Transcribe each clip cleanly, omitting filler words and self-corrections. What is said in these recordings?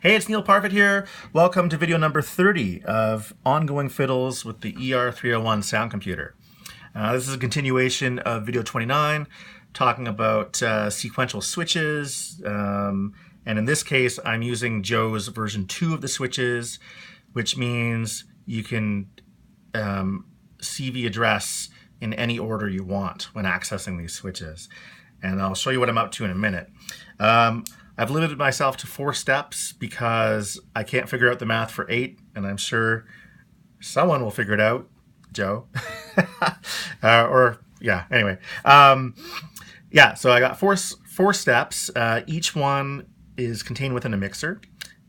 Hey, it's Neil Parfit here. Welcome to video number 30 of Ongoing Fiddles with the ER-301 sound computer. This is a continuation of video 29, talking about sequential switches. And in this case, I'm using Joe's version 2 of the switches, which means you can CV address in any order you want when accessing these switches. And I'll show you what I'm up to in a minute. I've limited myself to 4 steps because I can't figure out the math for 8, and I'm sure someone will figure it out, Joe. Anyway. So I got four steps. Each one is contained within a mixer.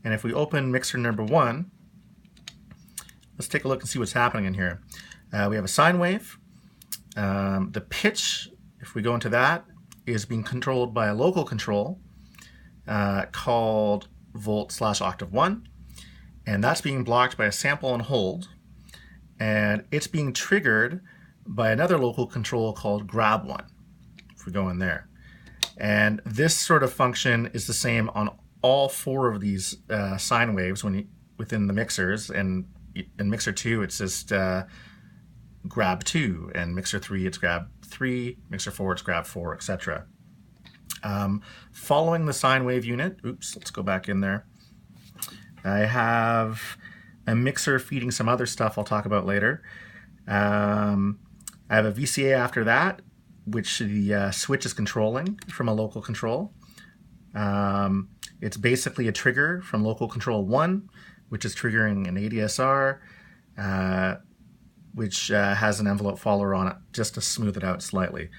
And if we open mixer number 1, let's take a look and see what's happening in here. We have a sine wave. The pitch, if we go into that, is being controlled by a local control called volt/octave 1, and that's being blocked by a sample and hold, and it's being triggered by another local control called grab 1, if we go in there. And this sort of function is the same on all 4 of these sine waves within the mixers, and in mixer 2 it's just grab 2, and mixer 3 it's grab 3, mixer 4 it's grab 4, etc. Following the sine wave unit, let's go back in there. I have a mixer feeding some other stuff I'll talk about later. I have a VCA after that, which the switch is controlling from a local control. It's basically a trigger from local control 1, which is triggering an ADSR, which has an envelope follower on it just to smooth it out slightly.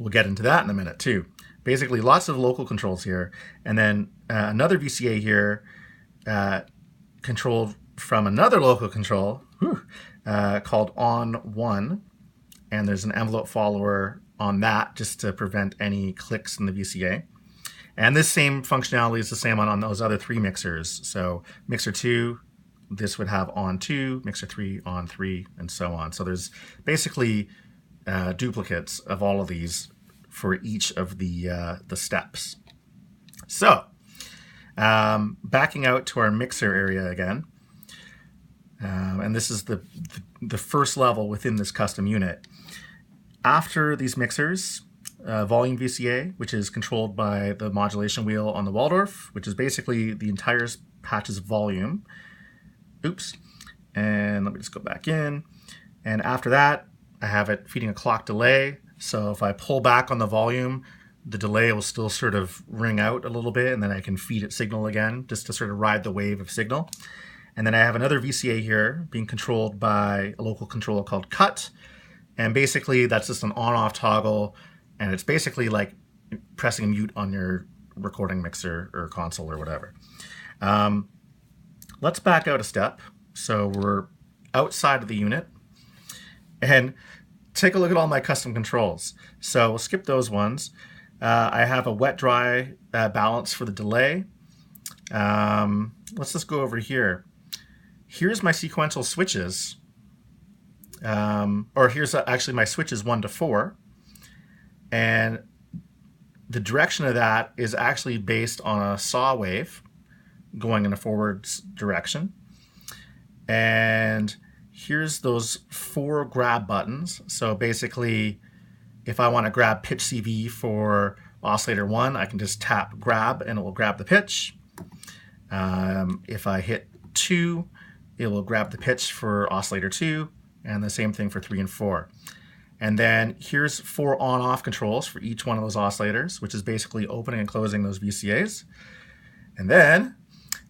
We'll get into that in a minute too. Basically, lots of local controls here, and then another VCA here controlled from another local control called on1, and there's an envelope follower on that just to prevent any clicks in the VCA. And this same functionality is the same on those other 3 mixers. So mixer 2, this would have on 2, mixer 3, on 3, and so on. So there's basically duplicates of all of these for each of the steps. So, backing out to our mixer area again, and this is the first level within this custom unit. After these mixers, volume VCA, which is controlled by the modulation wheel on the Waldorf, which is basically the entire patch's volume. And let me just go back in. And after that, I have it feeding a clock delay. So if I pull back on the volume, the delay will still sort of ring out a little bit, and then I can feed it signal again just to sort of ride the wave of signal. And then I have another VCA here being controlled by a local controller called cut. And basically that's just an on-off toggle, and it's basically like pressing mute on your recording mixer or console or whatever. Let's back out a step. So we're outside of the unit. And take a look at all my custom controls. So we'll skip those ones. I have a wet-dry balance for the delay. Let's just go over here. Here's my sequential switches. Here's actually my switches 1 to 4. And the direction of that is actually based on a saw wave going in a forwards direction. And here's those 4 grab buttons. So basically, if I want to grab pitch CV for oscillator 1, I can just tap grab and it will grab the pitch. If I hit 2, it will grab the pitch for oscillator 2, and the same thing for 3 and 4. And then here's 4 on-off controls for each one of those oscillators, which is basically opening and closing those VCAs. And then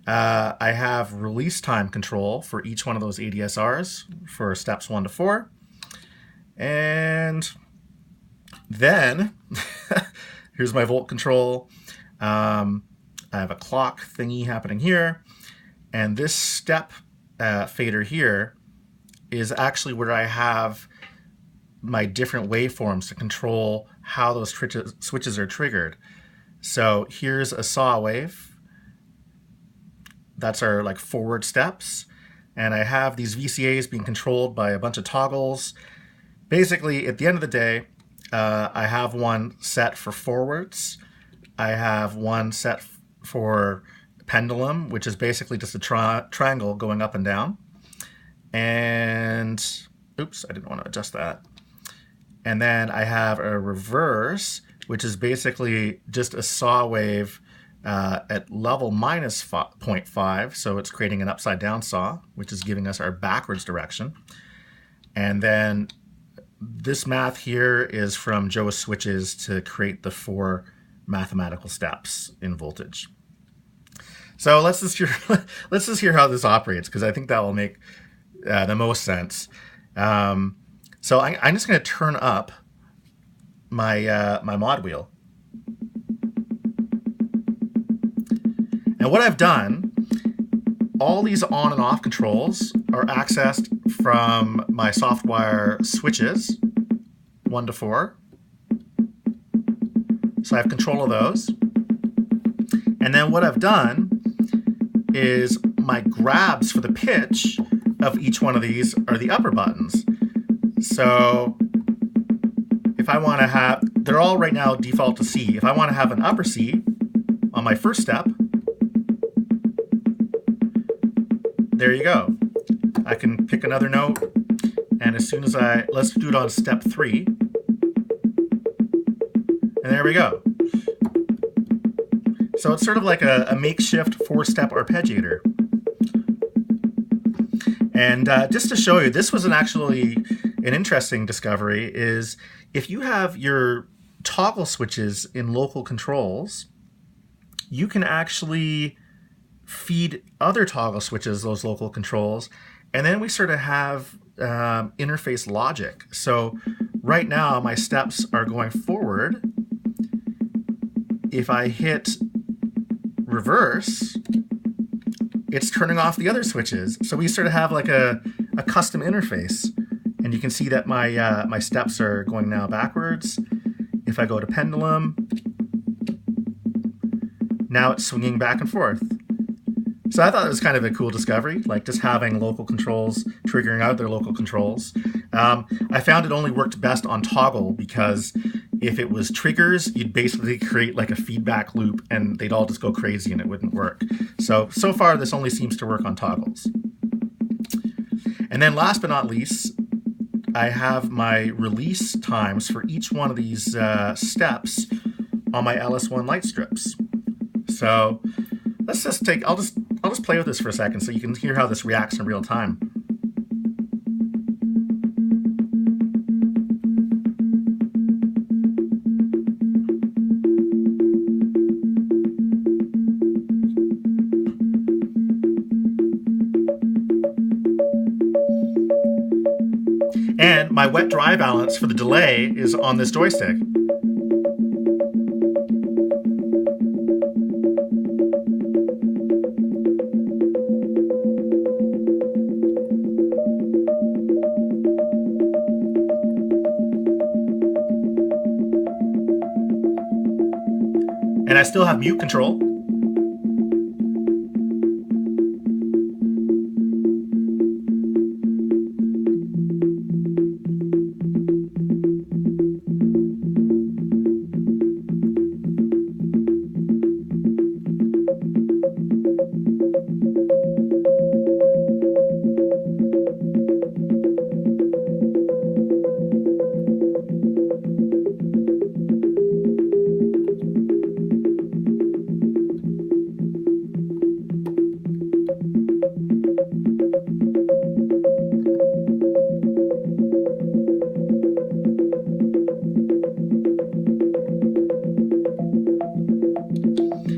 I have release time control for each one of those ADSRs for steps 1 to 4. And then here's my volt control. I have a clock thingy happening here. And this step fader here is actually where I have my different waveforms to control how those switches are triggered. So here's a saw wave. That's our forward steps. And I have these VCAs being controlled by a bunch of toggles. Basically, at the end of the day, I have one set for forwards. I have one set for pendulum, which is basically just a triangle going up and down. And oops, I didn't want to adjust that. And then I have a reverse, which is basically just a saw wave at level minus 0.5. So it's creating an upside down saw, which is giving us our backwards direction. And then this math here is from Joe's switches to create the 4 mathematical steps in voltage. So let's just hear how this operates, because I think that will make the most sense. So I'm just going to turn up my my mod wheel. And what I've done, all these on and off controls are accessed from my softwire switches, 1 to 4. So I have control of those. And then what I've done is my grabs for the pitch of each one of these are the upper buttons. So if I want to have, they're all right now default to C. If I want to have an upper C on my first step, there you go. I can pick another note, and as soon as let's do it on step 3, and there we go. So it's sort of like a makeshift 4-step arpeggiator. And just to show you, this was actually an interesting discovery, is if you have your toggle switches in local controls, you can actually feed other toggle switches those local controls, and then we sort of have interface logic. So right now my steps are going forward. If I hit reverse, it's turning off the other switches. So we sort of have like a custom interface, and you can see that my my steps are going now backwards. If I go to pendulum, now it's swinging back and forth. So I thought it was kind of a cool discovery, like just having local controls triggering out their local controls. I found it only worked best on toggle, because if it was triggers, you'd basically create like a feedback loop and they'd all just go crazy and it wouldn't work. So far this only seems to work on toggles. And then last but not least, I have my release times for each one of these steps on my LS1 light strips. So let's just I'll just play with this for a second so you can hear how this reacts in real time. And my wet-dry balance for the delay is on this joystick. And I still have mute control.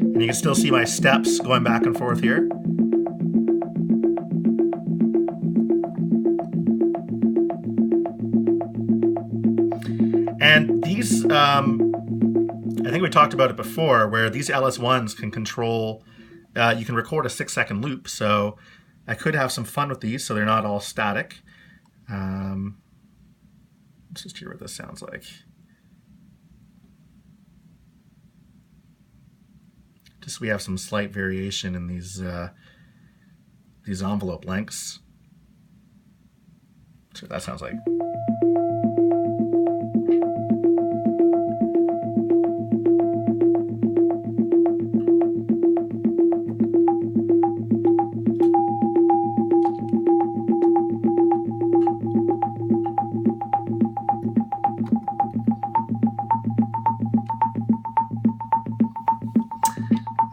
And you can still see my steps going back and forth here. And these, I think we talked about it before, where these LS1s can control, you can record a 6-second loop. So I could have some fun with these so they're not all static. Let's just hear what this sounds like. Just we have some slight variation in these envelope lengths. That's what that sounds like.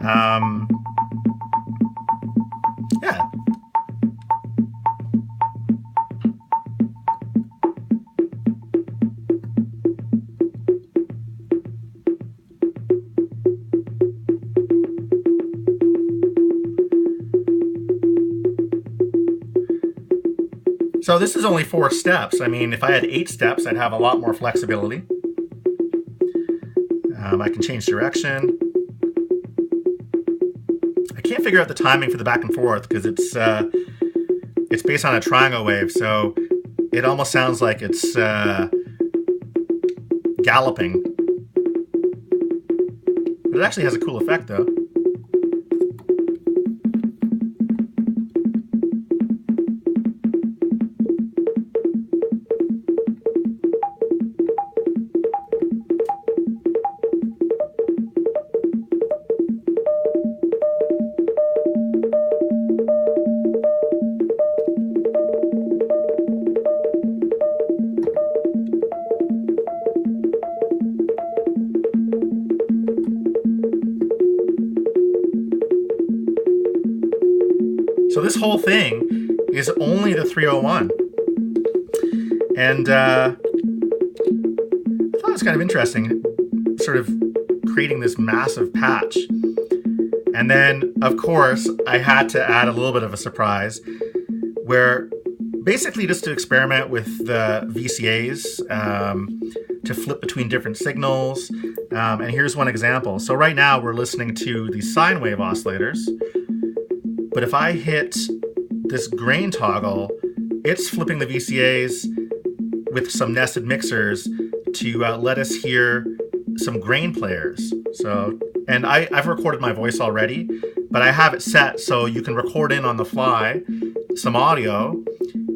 Um, yeah. So this is only 4 steps. I mean, if I had 8 steps, I'd have a lot more flexibility. I can change direction. I can't figure out the timing for the back and forth because it's based on a triangle wave, so it almost sounds like it's galloping. But it actually has a cool effect, though. So this whole thing is only the 301. And I thought it was kind of interesting, sort of creating this massive patch. And then, of course, I had to add a little bit of a surprise where basically just to experiment with the VCAs, to flip between different signals. And here's one example. So right now we're listening to the sine wave oscillators. But if I hit this grain toggle, it's flipping the VCAs with some nested mixers to let us hear some grain players. So, and I've recorded my voice already, but I have it set so you can record in on the fly some audio,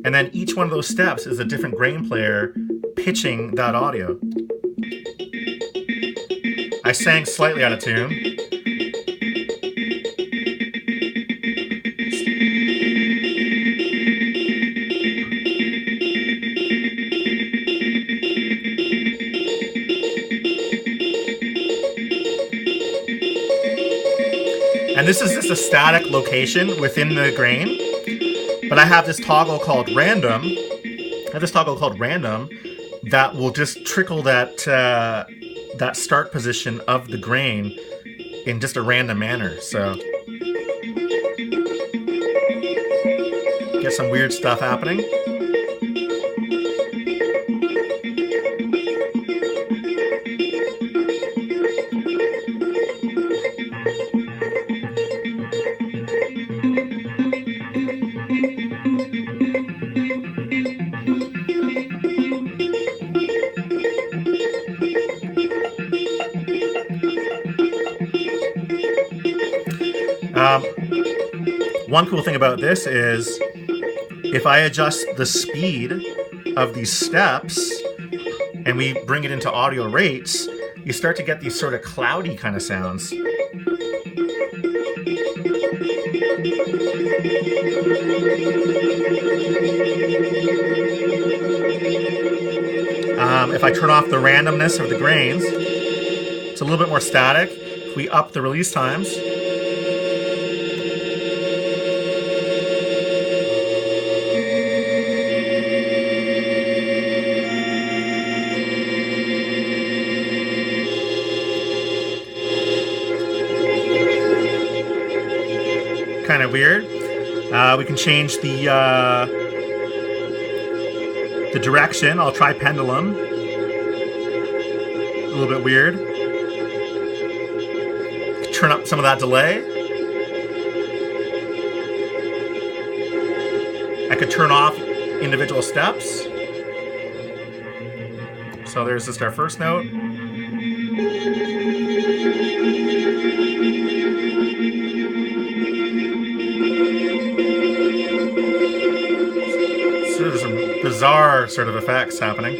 and then each one of those steps is a different grain player pitching that audio. I sang slightly out of tune. And this is just a static location within the grain. But I have this toggle called random. That will just trickle that start position of the grain in just a random manner. So get some weird stuff happening. One cool thing about this is if I adjust the speed of these steps and we bring it into audio rates, you start to get these sort of cloudy kind of sounds. If I turn off the randomness of the grains, it's a little bit more static. If we up the release times, kind of weird. We can change the direction. I'll try pendulum. A little bit weird. Turn up some of that delay. I could turn off individual steps. So there's just our first note. So there's some bizarre sort of effects happening.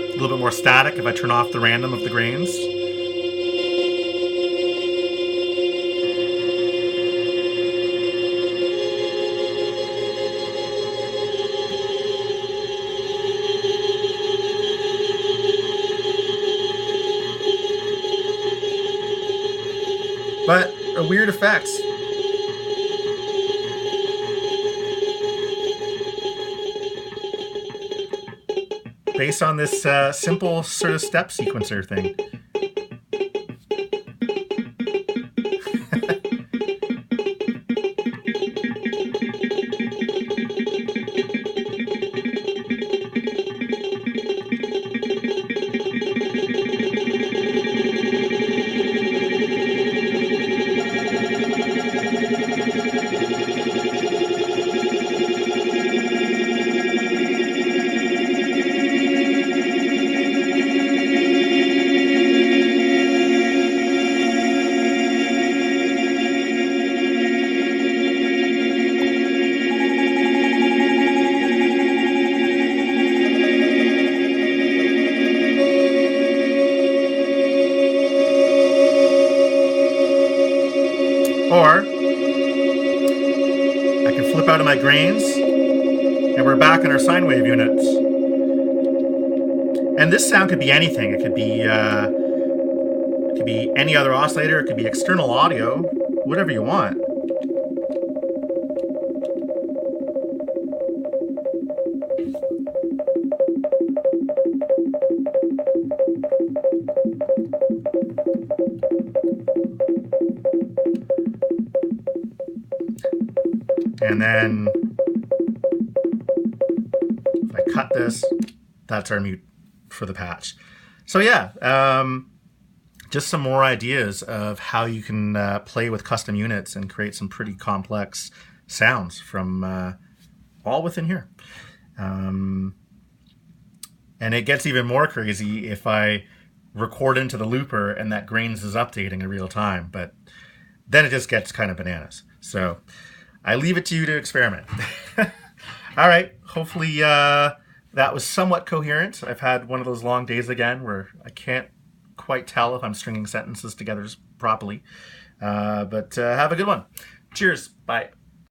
A little bit more static if I turn off the random of the grains. but a weird effect. Based on this simple sort of step sequencer thing. Or I can flip out of my grains, and we're back in our sine wave units. And this sound could be anything. It could be any other oscillator. It could be external audio, whatever you want. And then if I cut this, that's our mute for the patch. So yeah, just some more ideas of how you can play with custom units and create some pretty complex sounds from all within here. And it gets even more crazy if I record into the looper and that grains is updating in real time, but then it just gets kind of bananas. So I leave it to you to experiment. All right, hopefully that was somewhat coherent. I've had one of those long days again where I can't quite tell if I'm stringing sentences together properly. But have a good one. Cheers. Bye.